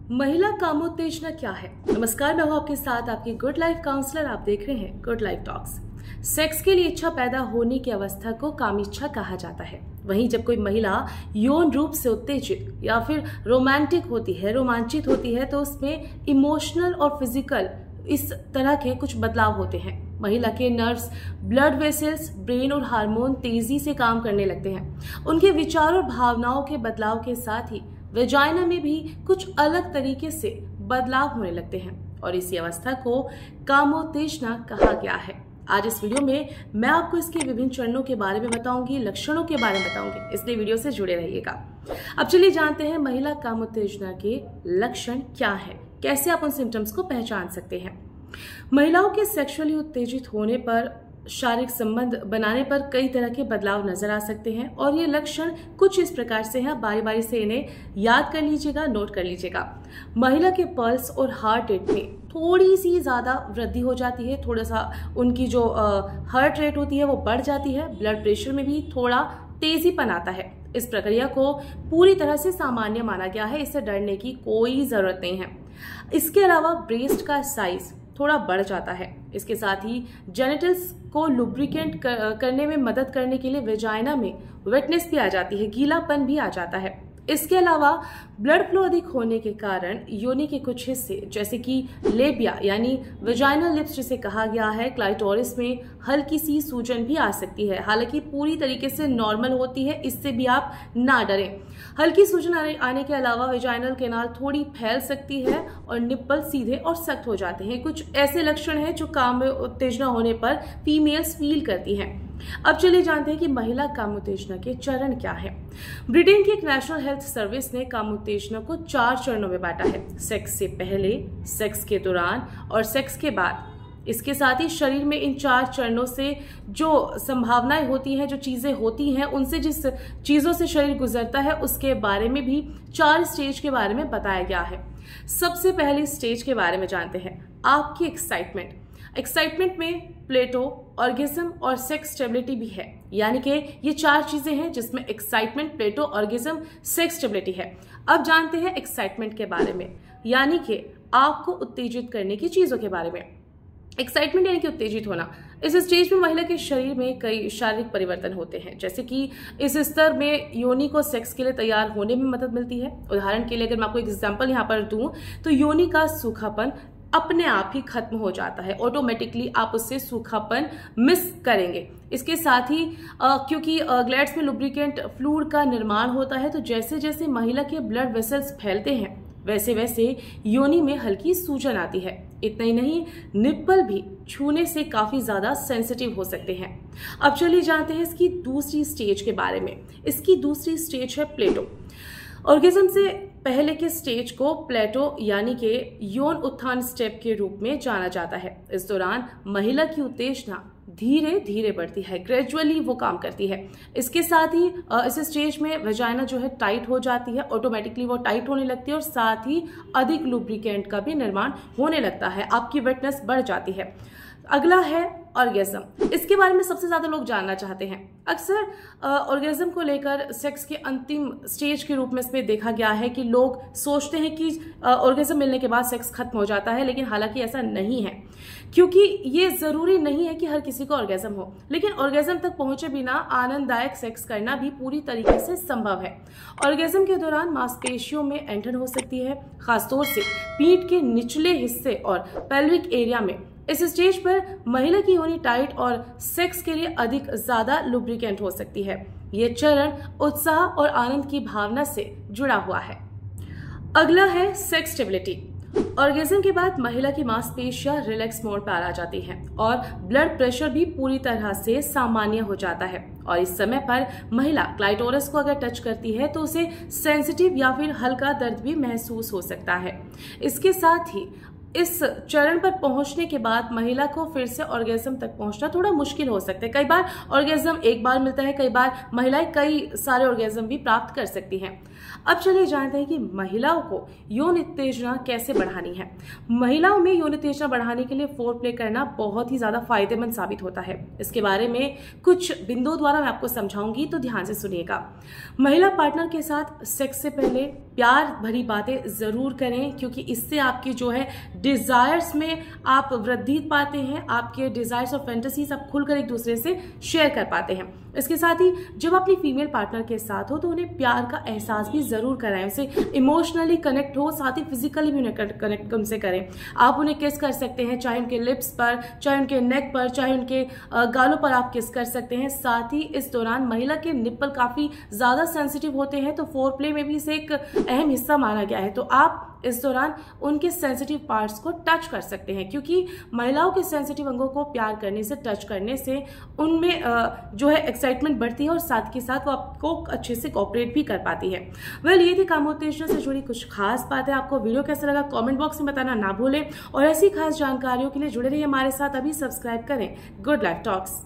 महिला कामोत्तेजना क्या है? नमस्कार, मैं हूं आपके साथ आपकी गुड लाइफ काउंसलर। आप देख रहे हैं गुड लाइफ टॉक्स। सेक्स के लिए इच्छा पैदा होने की अवस्था को काम इच्छा कहा जाता है। वहीं जब कोई महिला यौन रूप से उत्तेजित या फिर रोमांचित होती है तो उसमें इमोशनल और फिजिकल इस तरह के कुछ बदलाव होते हैं। महिला के नर्व्स, ब्लड वेसल्स, ब्रेन और हार्मोन तेजी से काम करने लगते हैं। उनके विचार और भावनाओं के बदलाव के साथ ही वेजाइना में भी कुछ अलग तरीके से बदलाव होने लगते हैं और इसी अवस्था को कामोत्तेजना कहा गया है। आज इस वीडियो में मैं आपको इसके विभिन्न चरणों के बारे में बताऊंगी, लक्षणों के बारे में बताऊंगी, इसलिए वीडियो से जुड़े रहिएगा। अब चलिए जानते हैं महिला कामोत्तेजना के लक्षण क्या है, कैसे आप उन सिम्टम्स को पहचान सकते हैं। महिलाओं के सेक्सुअली उत्तेजित होने पर, शारीरिक संबंध बनाने पर कई तरह के बदलाव नजर आ सकते हैं और ये लक्षण कुछ इस प्रकार से हैं। बारी बारी से इन्हें याद कर लीजिएगा, नोट कर लीजिएगा। महिला के पल्स और हार्ट रेट में थोड़ी सी ज्यादा वृद्धि हो जाती है, थोड़ा सा उनकी जो हार्ट रेट होती है वो बढ़ जाती है। ब्लड प्रेशर में भी थोड़ा तेजीपन आता है। इस प्रक्रिया को पूरी तरह से सामान्य माना गया है, इससे डरने की कोई जरूरत नहीं है। इसके अलावा ब्रेस्ट का साइज थोड़ा बढ़ जाता है। इसके साथ ही जेनिटल्स को लुब्रिकेंट करने में मदद करने के लिए वेजाइना में वेटनेस भी आ जाती है, गीलापन भी आ जाता है। इसके अलावा ब्लड फ्लो अधिक होने के कारण योनि के कुछ हिस्से जैसे कि लेबिया यानी वेजाइनल लिप्स जिसे कहा गया है, क्लाइटोरिस में हल्की सी सूजन भी आ सकती है। हालांकि पूरी तरीके से नॉर्मल होती है, इससे भी आप ना डरें। हल्की सूजन आने के अलावा वेजाइनल कैनाल थोड़ी फैल सकती है और निप्पल सीधे और सख्त हो जाते हैं। कुछ ऐसे लक्षण हैं जो कामोत्तेजना होने पर फीमेल्स फील करती हैं। अब चलिए जानते हैं कि महिला कामोत्तेजना के चरण क्या है। ब्रिटेन की एक नेशनल हेल्थ सर्विस ने कामोत्तेजना को 4 चरणों में बांटा है: सेक्स से पहले, सेक्स के दौरान और सेक्स के बाद। इसके साथ ही शरीर में इन 4 चरणों से जो संभावनाएं होती हैं, जो चीजें होती हैं, उनसे जिस चीजों से शरीर गुजरता है उसके बारे में भी 4 स्टेज के बारे में बताया गया है। सबसे पहले स्टेज के बारे में जानते हैं, आपकी एक्साइटमेंट में प्लेटो, ऑर्गेज्म और सेक्स स्टेबिलिटी भी है। यानी कि ये 4 चीजें हैं जिसमें एक्साइटमेंट, प्लेटो, ऑर्गेज्म, सेक्स स्टेबिलिटी है। अब जानते हैं एक्साइटमेंट के बारे में, यानी कि आपको उत्तेजित करने की चीजों के बारे में। एक्साइटमेंट यानी कि उत्तेजित होना। इस स्टेज में महिला के शरीर में कई शारीरिक परिवर्तन होते हैं, जैसे कि इस स्तर में योनि को सेक्स के लिए तैयार होने में मदद मिलती है। उदाहरण के लिए अगर मैं आपको एक एग्जांपल यहाँ पर दूं तो योनि का सूखापन अपने आप ही खत्म हो जाता है, ऑटोमेटिकली आप उससे सूखापन मिस करेंगे। इसके साथ ही क्योंकि ग्लैड्स में लुब्रिकेंट फ्लूइड का निर्माण होता है, तो जैसे जैसे महिला के ब्लड वेसल्स फैलते हैं वैसे वैसे योनि में हल्की सूजन आती है। इतना ही नहीं, निप्पल भी छूने से काफी ज्यादा सेंसिटिव हो सकते हैं। अब चलिए जानते हैं इसकी दूसरी स्टेज के बारे में। इसकी दूसरी स्टेज है प्लेटो। ऑर्गेज्म से पहले के स्टेज को प्लेटो यानी कि यौन उत्थान स्टेप के रूप में जाना जाता है। इस दौरान महिला की उत्तेजना धीरे धीरे बढ़ती है, ग्रेजुअली वो काम करती है। इसके साथ ही इस स्टेज में वेजाइना जो है टाइट हो जाती है, ऑटोमेटिकली वो टाइट होने लगती है और साथ ही अधिक लुब्रिकेंट का भी निर्माण होने लगता है, आपकी वेटनेस बढ़ जाती है। अगला है ऑर्गेज्म। इसके बारे में सबसे ज्यादा लोग जानना चाहते हैं। अक्सर ऑर्गेज्म को लेकर सेक्स के अंतिम स्टेज के रूप में इसमें देखा गया है कि लोग सोचते हैं कि ऑर्गेज्म मिलने के बाद सेक्स खत्म हो जाता है, लेकिन हालांकि ऐसा नहीं है, क्योंकि ये जरूरी नहीं है कि हर किसी को ऑर्गेज्म हो। लेकिन ऑर्गेज्म तक पहुंचे बिना आनंददायक सेक्स करना भी पूरी तरीके से संभव है। ऑर्गेज्म के दौरान मांसपेशियों में ऐंठन हो सकती है, खासतौर से पीठ के निचले हिस्से और पेल्विक एरिया में। इस स्टेज पर महिला की योनि टाइट और सेक्स के लिए अधिक ज्यादा लुब्रिकेंट हो सकती है। ये चरण उत्साह और आनंद की भावना से जुड़ा हुआ है। अगला है सेक्स स्टेबिलिटी। ऑर्गेज्म के बाद महिला की मांसपेशियां रिलैक्स मोड पर आ जाती हैं और ब्लड प्रेशर भी पूरी तरह से सामान्य हो जाता है। और इस समय पर महिला क्लाइटोरिस को अगर टच करती है तो उसे सेंसिटिव या फिर हल्का दर्द भी महसूस हो सकता है। इसके साथ ही इस चरण पर पहुंचने के बाद महिला को फिर से ऑर्गेज्म तक पहुंचना थोड़ा मुश्किल हो सकता है। कई बार ऑर्गेज्म एक बार मिलता है, कई बार महिलाएं कई सारे ऑर्गेज्म भी प्राप्त कर सकती हैं। अब चलिए जानते हैं कि महिलाओं को यौन उत्तेजना कैसे बढ़ानी है। महिलाओं में यौन उत्तेजना बढ़ाने के लिए फोरप्ले करना बहुत ही ज्यादा फायदेमंद साबित होता है। इसके बारे में कुछ बिंदुओं द्वारा मैं आपको समझाऊंगी, तो ध्यान से सुनिएगा। महिला पार्टनर के साथ सेक्स से पहले प्यार भरी बातें ज़रूर करें, क्योंकि इससे आपके जो है डिज़ायर्स में आप वृद्धि पाते हैं, आपके डिज़ायर्स और फैंटेसीज आप खुलकर एक दूसरे से शेयर कर पाते हैं। इसके साथ ही जब अपनी फीमेल पार्टनर के साथ हो तो उन्हें प्यार का एहसास भी ज़रूर कराएं, उनसे इमोशनली कनेक्ट हो, साथ ही फिजिकली भी उन्हें कनेक्ट उनसे करें। आप उन्हें किस कर सकते हैं, चाहे उनके लिप्स पर, चाहे उनके नेक पर, चाहे उनके गालों पर आप किस कर सकते हैं। साथ ही इस दौरान महिला के निप्पल काफ़ी ज़्यादा सेंसिटिव होते हैं, तो फोर प्ले में भी इसे एक अहम हिस्सा माना गया है। तो आप इस दौरान उनके सेंसिटिव पार्ट्स को टच कर सकते हैं, क्योंकि महिलाओं के सेंसिटिव अंगों को प्यार करने से, टच करने से उनमें जो है एक्साइटमेंट बढ़ती है और साथ के साथ वो आपको अच्छे से कोऑपरेट भी कर पाती है। वेल, ये थी कामोत्तेजना से जुड़ी कुछ खास बातें। आपको वीडियो कैसा लगा कमेंट बॉक्स में बताना ना भूलें और ऐसी खास जानकारियों के लिए जुड़े रहिए हमारे साथ। अभी सब्सक्राइब करें गुड लाइफ टॉक्स।